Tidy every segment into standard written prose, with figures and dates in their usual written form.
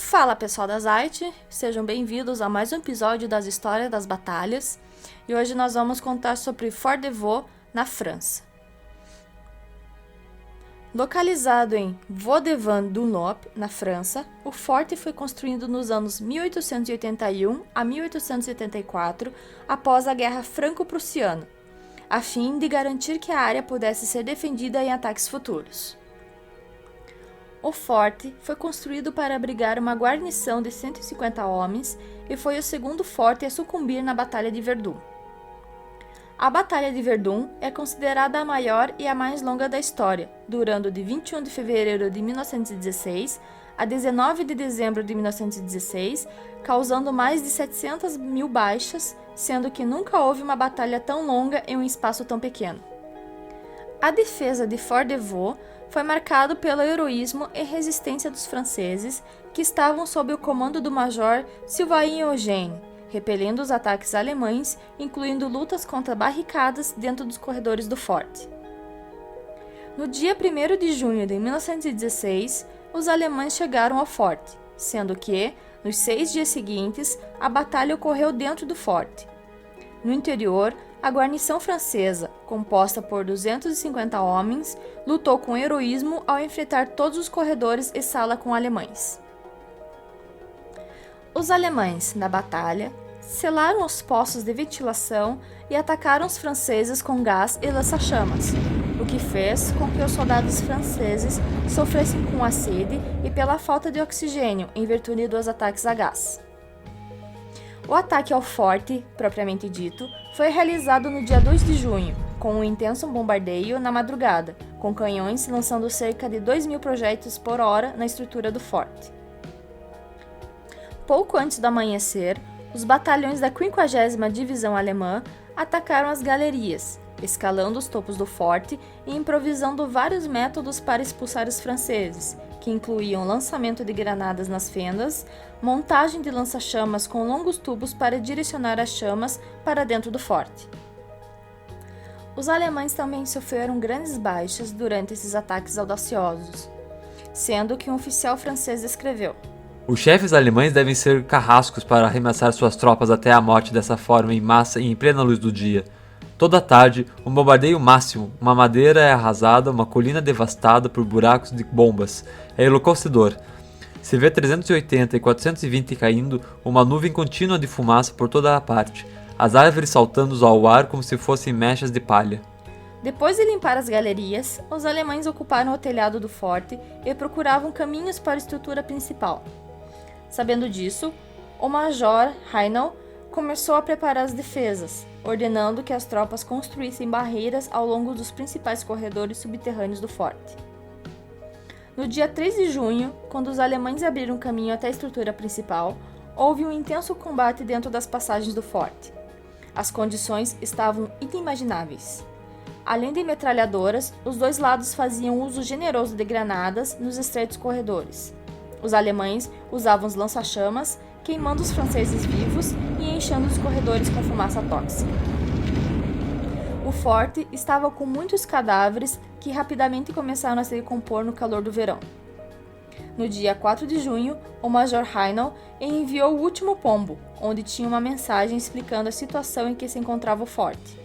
Fala pessoal da Zite, sejam bem-vindos a mais um episódio das Histórias das Batalhas e hoje nós vamos contar sobre Fort de Vaux, na França. Localizado em Vaux-de-Vans-Dunlop, na França, o forte foi construído nos anos 1881 a 1884, após a Guerra Franco-Prussiana, a fim de garantir que a área pudesse ser defendida em ataques futuros. O forte foi construído para abrigar uma guarnição de 150 homens e foi o segundo forte a sucumbir na Batalha de Verdun. A Batalha de Verdun é considerada a maior e a mais longa da história, durando de 21 de fevereiro de 1916 a 19 de dezembro de 1916, causando mais de 700 mil baixas, sendo que nunca houve uma batalha tão longa em um espaço tão pequeno. A defesa de Fort de Vaux foi marcado pelo heroísmo e resistência dos franceses, que estavam sob o comando do major Sylvain Eugène, repelindo os ataques alemães, incluindo lutas contra barricadas dentro dos corredores do forte. No dia 1º de junho de 1916, os alemães chegaram ao forte, sendo que, nos 6 dias seguintes, a batalha ocorreu dentro do forte. No interior, a guarnição francesa, composta por 250 homens, lutou com heroísmo ao enfrentar todos os corredores e sala com alemães. Os alemães, na batalha, selaram os poços de ventilação e atacaram os franceses com gás e lança-chamas, o que fez com que os soldados franceses sofressem com a sede e pela falta de oxigênio em virtude dos ataques a gás. O ataque ao forte, propriamente dito, foi realizado no dia 2 de junho, com um intenso bombardeio na madrugada, com canhões lançando cerca de 2.000 projéteis por hora na estrutura do forte. Pouco antes do amanhecer, os batalhões da 50ª Divisão Alemã atacaram as galerias, escalando os topos do forte e improvisando vários métodos para expulsar os franceses, que incluíam lançamento de granadas nas fendas, montagem de lança-chamas com longos tubos para direcionar as chamas para dentro do forte. Os alemães também sofreram grandes baixas durante esses ataques audaciosos, sendo que um oficial francês escreveu: "Os chefes alemães devem ser carrascos para arremessar suas tropas até a morte dessa forma em massa e em plena luz do dia. Toda tarde, um bombardeio máximo, uma madeira é arrasada, uma colina devastada por buracos de bombas. É enlouquecedor. Se vê 380 e 420 caindo, uma nuvem contínua de fumaça por toda a parte, as árvores saltando ao ar como se fossem mechas de palha." Depois de limpar as galerias, os alemães ocuparam o telhado do forte e procuravam caminhos para a estrutura principal. Sabendo disso, o major Haynau começou a preparar as defesas, ordenando que as tropas construíssem barreiras ao longo dos principais corredores subterrâneos do forte. No dia 3 de junho, quando os alemães abriram caminho até a estrutura principal, houve um intenso combate dentro das passagens do forte. As condições estavam inimagináveis. Além de metralhadoras, os dois lados faziam uso generoso de granadas nos estreitos corredores. Os alemães usavam os lança-chamas, queimando os franceses vivos e enchendo os corredores com fumaça tóxica. O forte estava com muitos cadáveres que rapidamente começaram a se decompor no calor do verão. No dia 4 de junho, o major Haynau enviou o último pombo, onde tinha uma mensagem explicando a situação em que se encontrava o forte.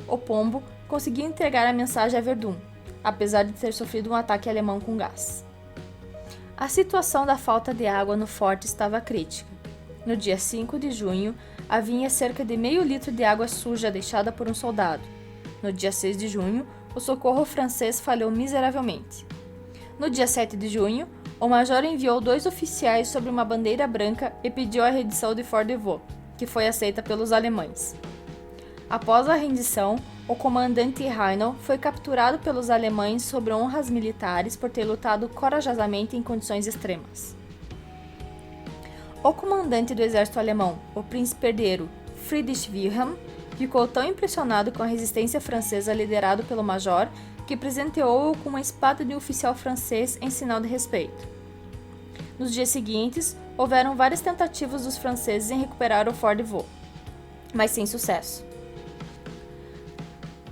O pombo conseguiu entregar a mensagem a Verdun, apesar de ter sofrido um ataque alemão com gás. A situação da falta de água no forte estava crítica. No dia 5 de junho, havia cerca de meio litro de água suja deixada por um soldado. No dia 6 de junho, o socorro francês falhou miseravelmente. No dia 7 de junho, o major enviou 2 oficiais sobre uma bandeira branca e pediu a rendição de Fort de Vaux, que foi aceita pelos alemães. Após a rendição, o comandante Haynau foi capturado pelos alemães sob honras militares por ter lutado corajosamente em condições extremas. O comandante do exército alemão, o príncipe herdeiro Friedrich Wilhelm, ficou tão impressionado com a resistência francesa liderado pelo major que presenteou-o com uma espada de um oficial francês em sinal de respeito. Nos dias seguintes, houveram várias tentativas dos franceses em recuperar o Fort de Vaux, mas sem sucesso.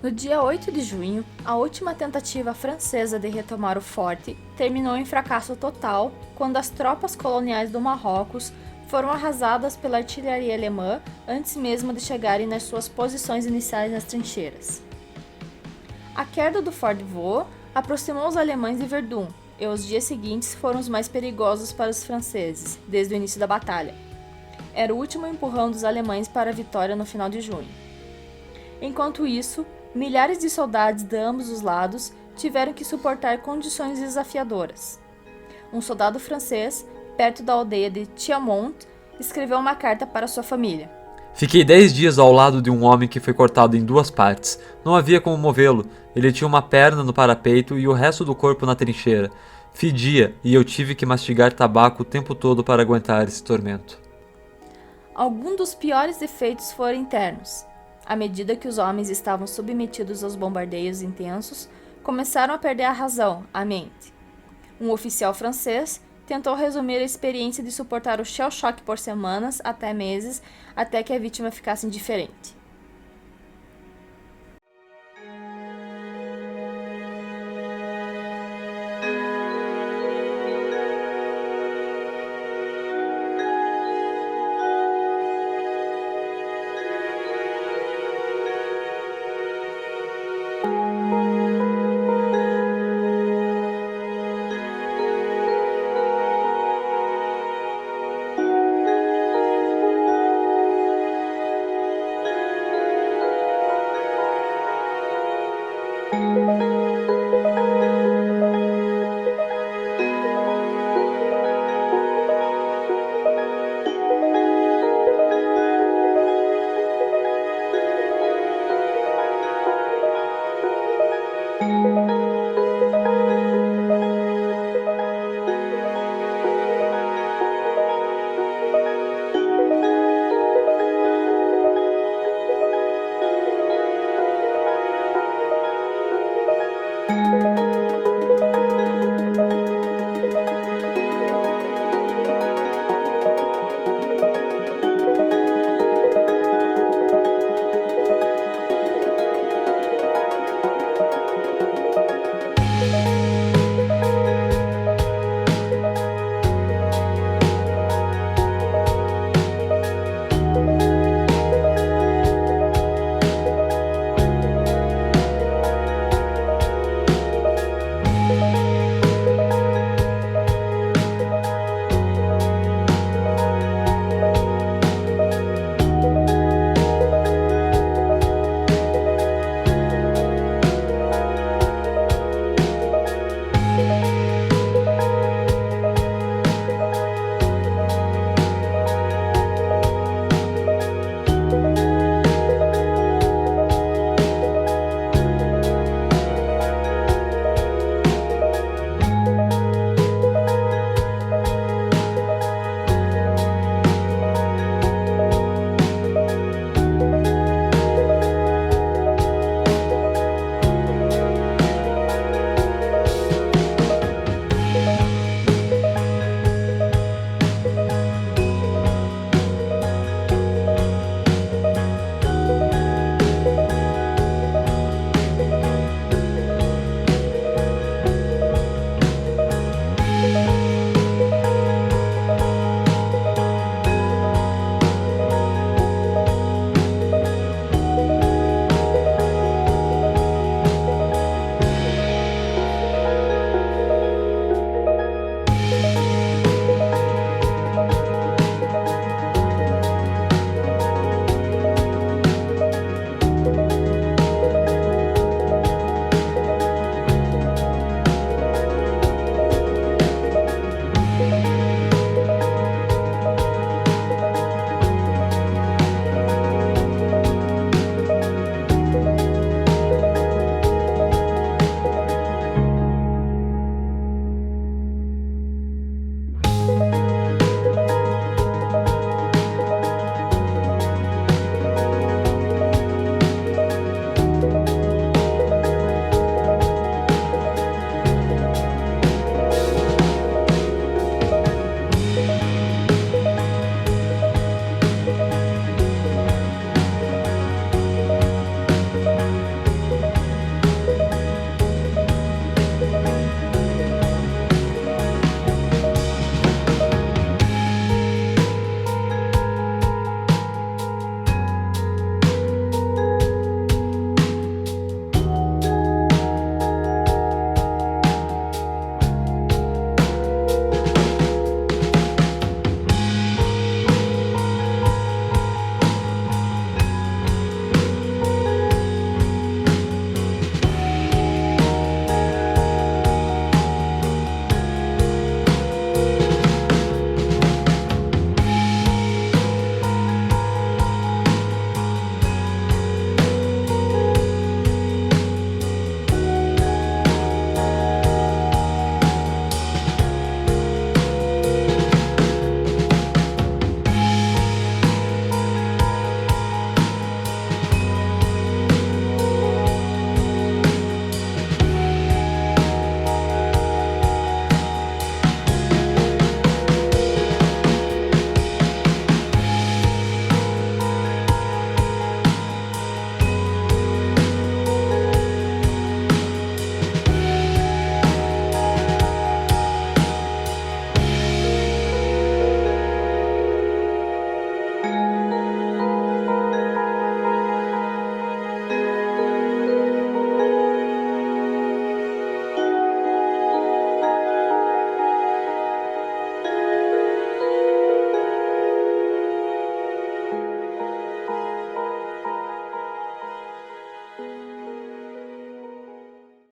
No dia 8 de junho, a última tentativa francesa de retomar o forte terminou em fracasso total quando as tropas coloniais do Marrocos foram arrasadas pela artilharia alemã antes mesmo de chegarem nas suas posições iniciais nas trincheiras. A queda do Fort de Vaux aproximou os alemães de Verdun, e os dias seguintes foram os mais perigosos para os franceses, desde o início da batalha. Era o último empurrão dos alemães para a vitória no final de junho. Enquanto isso, milhares de soldados de ambos os lados tiveram que suportar condições desafiadoras. Um soldado francês, perto da aldeia de Thiamont, escreveu uma carta para sua família. Fiquei 10 dias ao lado de um homem que foi cortado em 2 partes. Não havia como movê-lo. Ele tinha uma perna no parapeito e o resto do corpo na trincheira. Fedia e eu tive que mastigar tabaco o tempo todo para aguentar esse tormento. Alguns dos piores efeitos foram internos. À medida que os homens estavam submetidos aos bombardeios intensos, começaram a perder a razão, a mente. Um oficial francês tentou resumir a experiência de suportar o shell shock por semanas até meses, até que a vítima ficasse indiferente.